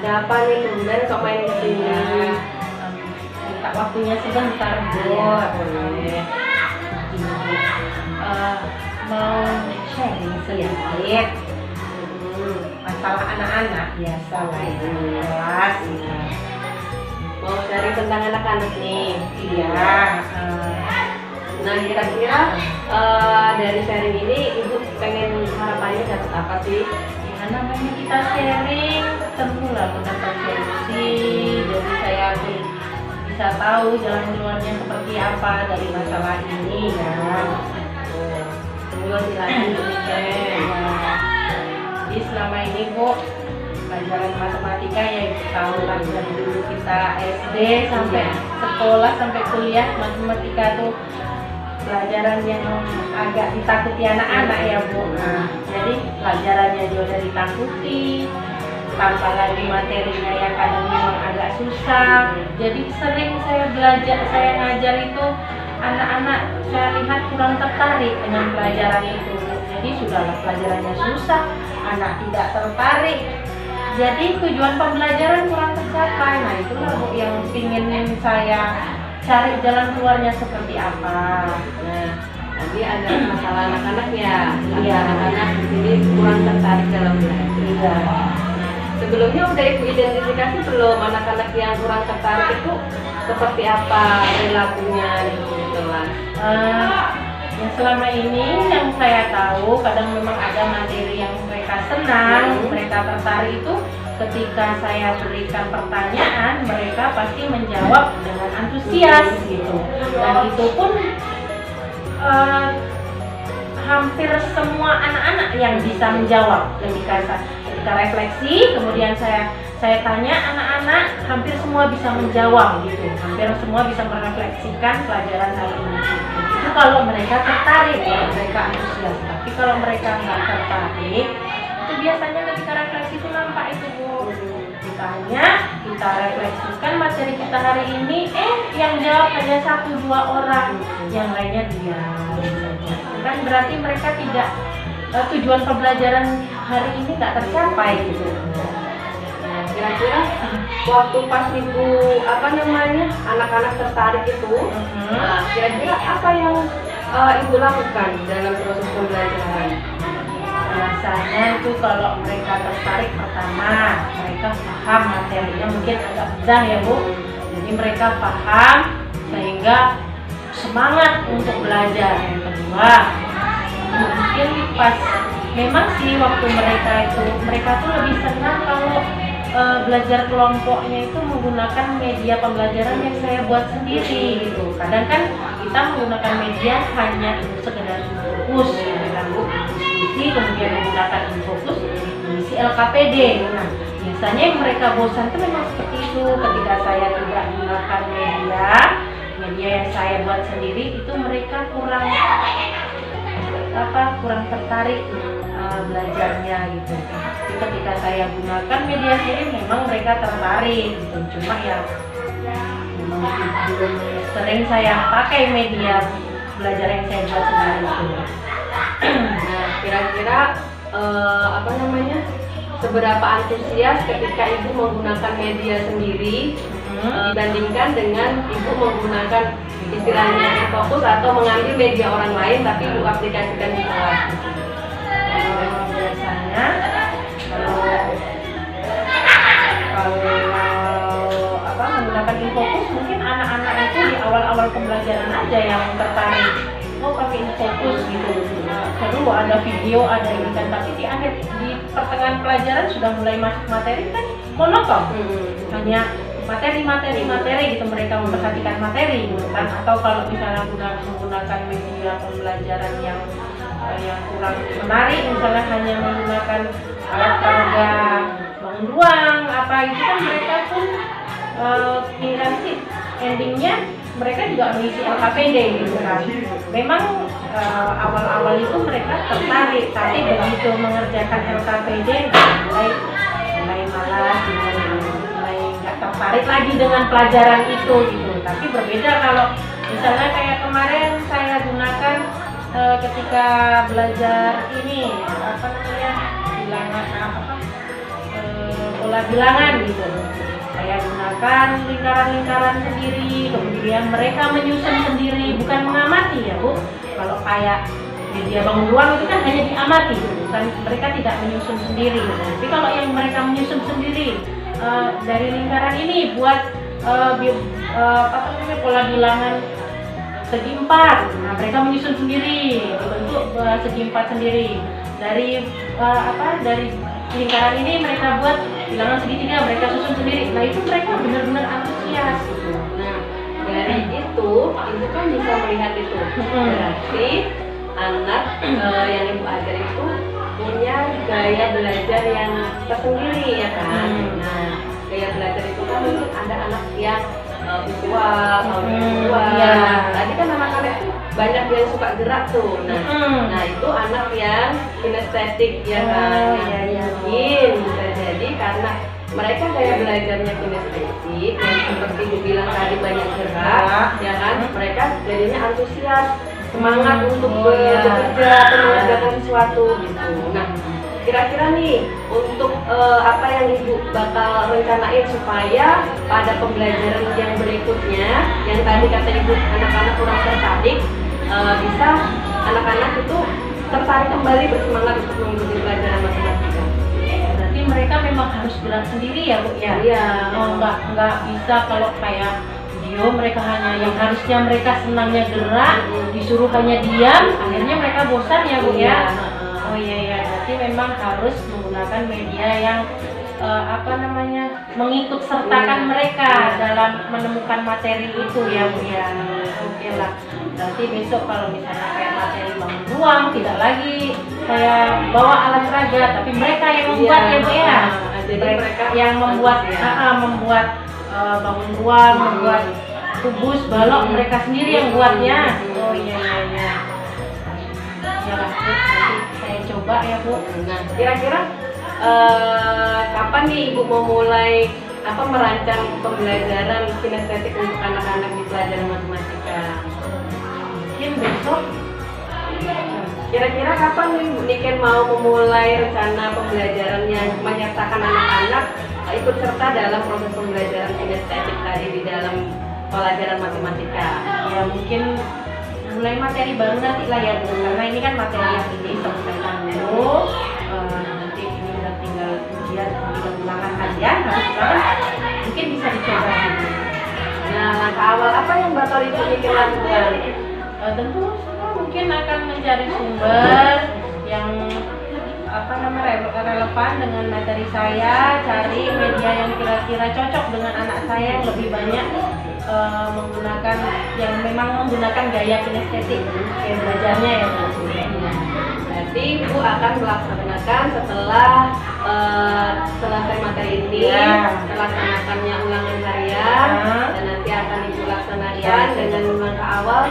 ada apa nih kemudian kok main ke sini? Minta waktunya sebentar Bu. Boleh. Mau sharing sedikit masalah anak-anak biasa lah ya, kelas ya. Mau cari tentang anak-anak nih. Iya. Nah kira-kira dari sharing ini ibu pengen harapannya dapat apa sih? Ya namanya kita sharing tentulah mendapat solusi. Jadi saya pun bisa tahu jalan keluarnya seperti apa dari masalah ini ya. Tunggu silakan Bu Michen. Jadi selama ini Bu, pelajaran matematika ya tahu lah dari dulu kita SD sampai sekolah sampai kuliah, matematika tuh pelajaran yang agak ditakuti anak-anak ya Bu. Nah, jadi pelajarannya juga udah ditakuti, tambah lagi materinya yang kadang memang agak susah. Jadi sering saya belajar, saya ngajar itu anak-anak saya lihat kurang tertarik dengan pelajaran itu. Jadi sudahlah pelajarannya susah, anak tidak tertarik. Jadi tujuan pembelajaran kurang tercapai. Nah itulah Bu yang ingin saya cari jalan keluarnya seperti apa. Nah, tadi ada masalah anak-anak ya. Iya. Anak-anak di sini kurang tertarik dalam belajar. Iya. Sebelumnya udah ibu identifikasi belum anak-anak yang kurang tertarik itu seperti apa perilakunya di kelas? Yang selama ini yang saya tahu kadang memang ada materi yang mereka senang, mereka tertarik itu ketika saya berikan pertanyaan mereka pasti menjawab dengan antusias gitu. Dan itu pun hampir semua anak-anak yang bisa menjawab ketika refleksi, kemudian saya tanya anak-anak, hampir semua bisa menjawab gitu, hampir semua bisa merefleksikan pelajaran hari ini. Itu kalau mereka tertarik, kalau mereka antusias. Tapi kalau mereka nggak tertarik, itu biasanya ketika refleksi itu nampak itu Bu. Ditanya, kita refleksikan materi kita hari ini, yang jawab hanya 1-2 orang, yang lainnya diam saja. Kan berarti mereka tidak tujuan pembelajaran hari ini nggak tercapai gitu. Nah, kira-kira waktu pas ibu anak-anak tertarik itu, kira-kira apa yang ibu lakukan dalam proses pembelajaran? Biasanya itu kalau mereka tertarik, pertama mereka paham materinya, mungkin agak mudah ya Bu. Jadi mereka paham sehingga semangat untuk belajar. Yang kedua, mungkin pas memang sih waktu mereka tuh lebih senang kalau belajar kelompoknya itu menggunakan media pembelajaran yang saya buat sendiri gitu. Kadang kan kita menggunakan media hanya untuk sekedar fokus ya, diskusi, kemudian menggunakan fokus mengisi LKPD. Nah, biasanya yang mereka bosan itu memang seperti itu ketika saya tidak menggunakan media yang saya buat sendiri, itu mereka kurang tertarik belajarnya gitu. Jadi ketika saya gunakan media sendiri memang mereka tertarik gitu. Cuma ya memang belum sering saya pakai media belajar yang saya buat sendiri itu. Nah, kira-kira seberapa antusias ketika ibu menggunakan media sendiri dibandingkan dengan ibu menggunakan istilahnya fokus atau mengambil media orang lain tapi ibu aplikasikan di kelas? Biasanya kalau menggunakan Infokus mungkin anak-anak itu di awal-awal pembelajaran aja yang tertarik. Oh pakai Infokus gitu. Seru ada video, ada ini kan, tapi di pertengahan pelajaran sudah mulai masuk materi kan monoton. Hanya materi gitu, mereka memperhatikan materi gitu kan. Atau kalau misalnya menggunakan media pembelajaran yang kurang menarik, misalnya hanya menggunakan alat peraga bangun ruang apa itu kan, mereka pun nanti endingnya mereka juga mengisi LKPD gitu kan. Memang awal-awal itu mereka tertarik, tapi begitu mengerjakan LKPD mulai malas, mulai nggak tertarik lagi dengan pelajaran itu gitu. Tapi berbeda kalau misalnya kayak kemarin saya gunakan ketika belajar ini bilangan pola bilangan gitu. Saya gunakan lingkaran-lingkaran sendiri, kemudian mereka menyusun sendiri, bukan mengamati ya Bu. Kalau kayak media bangun ruang itu kan hanya diamati, bukan, mereka tidak menyusun sendiri. Tapi kalau yang mereka menyusun sendiri, dari lingkaran ini buat pola bilangan segi 4. Nah, mereka menyusun sendiri, bentuk segi 4 sendiri. Dari dari lingkaran ini mereka buat bilangan segitiga, mereka susun sendiri. Nah, itu mereka benar-benar antusias gitu. Nah, dari itu kan bisa melihat itu. Berarti anak yang ibu ajar itu punya gaya belajar yang tersendiri ya kan. Nah, gaya belajar itu kan mungkin ada anak yang visual, audiovisual. Tadi kan anak-anak itu banyak yang suka gerak tuh. Nah itu anak yang kinestetik ya kan. Mungkin bisa jadi karena mereka gaya belajarnya kinestetik, yang seperti ibu bilang tadi banyak gerak, ya kan. Mereka jadinya antusias, semangat untuk bekerja atau mengerjakan sesuatu gitu. Nah, kira-kira nih untuk apa yang ibu bakal rencanain supaya pada pembelajaran yang berikutnya, yang tadi kata ibu anak-anak kurang tertarik, bisa anak-anak itu tertarik kembali, bersemangat untuk mengikuti pelajaran matematika. Berarti mereka memang harus gerak sendiri ya Bu ya? Iya. Nggak bisa kalau kayak video mereka hanya yang harusnya mereka senangnya gerak, disuruh hanya diam, akhirnya mereka bosan ya Bu ya? Oh iya, berarti memang harus menggunakan media yang mengikut sertakan mereka dalam menemukan materi itu ya Bu ya. Oke lah. Berarti besok kalau misalnya kayak materi bangun ruang, tidak lagi saya bawa alat peraga, tapi mereka yang membuat ya Bu ya. Jadi mereka yang membuat bangun ruang, membuat kubus, balok, mereka sendiri yang buatnya. Oh iya. Ya lah, nanti saya coba ya Bu. Nah, kira-kira kapan nih ibu mau mulai merancang pembelajaran kinestetik untuk anak-anak di pelajaran matematika? Mungkin besok. Kira-kira kapan nih Bu Niken mau memulai rencana pembelajaran yang menyertakan anak-anak ikut serta dalam proses pembelajaran kinestetik tadi di dalam pelajaran matematika? Ya mungkin mulai materi baru nanti lah ya Bu, karena ini kan materi yang ini selesaikan dulu. Nanti ini udah tinggal ujian ulangan kajian, mungkin bisa dicoba gitu. Nah, langkah awal apa yang bakal ibu Niken lakukan? Tentu saya mungkin akan mencari sumber yang relevan dengan materi saya, cari media yang kira-kira cocok dengan anak saya yang lebih banyak menggunakan, yang memang menggunakan gaya kinestetik gaya belajarnya ya Bu. Berarti ibu akan melaksanakan setelah selesai materi ini, melaksanakannya ulangan harian, dan nanti akan ibu laksanakan dengan langkah awal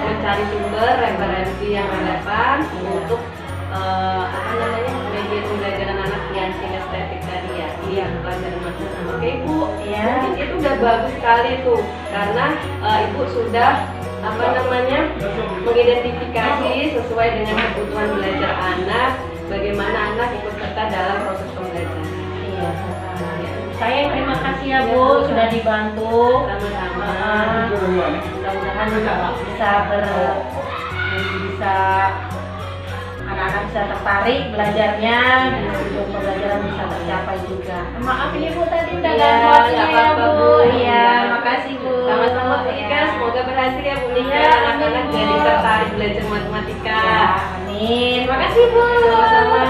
mencari sumber referensi yang relevan untuk media pembelajaran anak yang kinestetik tadi ya, yang pelajaran matematika. Oke Bu, mungkin itu udah bagus sekali tuh, karena ibu sudah mengidentifikasi sesuai dengan kebutuhan belajar anak, bagaimana anak ikut serta dalam proses pembelajaran. Iya. Saya terima kasih ya Bu, sudah dibantu. Sama-sama. Mudah-mudahan bisa anak-anak bisa tertarik belajarnya, tujuan pembelajaran bisa tercapai juga. Maaf ini Bu tadi udah ganggu waktunya ya Bu. Iya, makasih Bu. Sama-sama Bu Nika, semoga berhasil ya Bu Nika. Anak-anak jadi tertarik belajar matematika. Amin. Makasih Bu. Sama-sama.